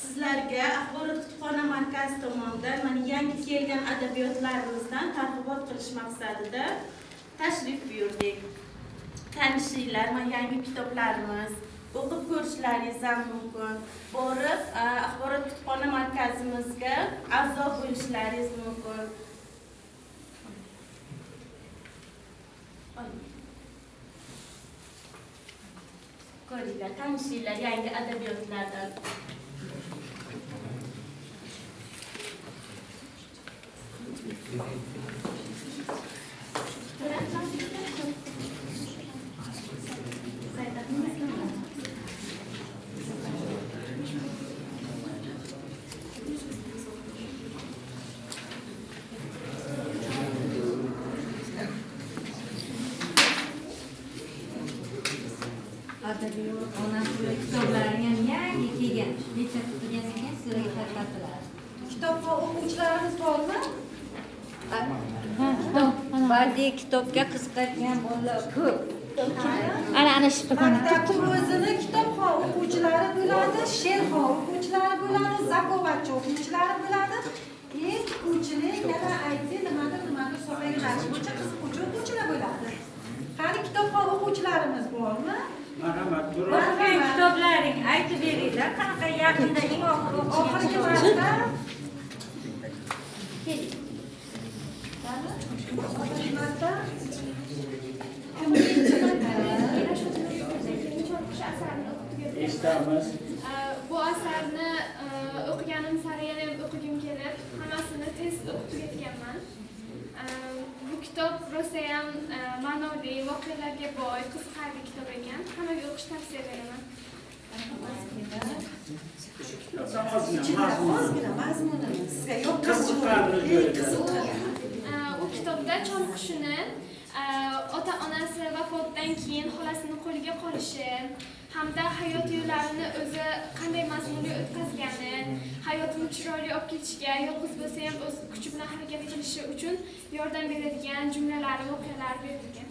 Sizlarga Axborot kutubxona markazi tomonidan mana yangi kelgan adabiyotlarimizdan targ'ibot qilish maqsadida tashrif buyurdik. Tanishinglar, mana yangi kitoblarimiz, o'qib ko'rishlaringiz ham mumkin. Borib, Axborot kutubxona markazimizga a'zo bo'lishlaringiz mumkin. Ko'ringlar, tanishinglar yangi adabiyotlardan. Adabiyot onasi kitoblarni ham yangi kelgan. Necha kelgan ekan sizlarga tarqatiladi. Kitobga o'quvchilarimiz bormi? Ba'zi kitobga qiziqadigan bolalar ko'p. Ana shu Maktabning o'zini kitobxon o'quvchilari bo'ladi, she'rxon o'quvchilari bo'ladi, zakovatchi o'quvchilari bo'ladi. O'quvchilik yana aytdi nimadir so'raylarish bo'yicha qiziquvchi o'quvchilar bo'ladi. Qani kitobxon o'quvchilarimiz bormi? Marhamat. kitoblaring aytib beringlar. Qanaqa yaqinda eng Oxirgi marta Eshitamiz. Bu asarni o'qiganim sari yana ham o'qigim kelib, hammasini tez o'qib tugatganman. Bu kitob rosa ham ma'noviy, voqealarga boy, qiziqarli kitob ekan. Hammaga o'qish tavsiya beraman. ozgina mazmunini sizga U kitobda Chol qushini ota-onasi vafotidan keyin xolasini qo'liga qolishi hamda hayot yo'llarini o'zi qanday mazmunli o'tkazgani, hayotini chiroyli olib ketishga, yolg'iz bo'lsa ham o'z kuchi bilan harakat qilishi uchun yordam beradigan jumlalar, voqealar berilgan.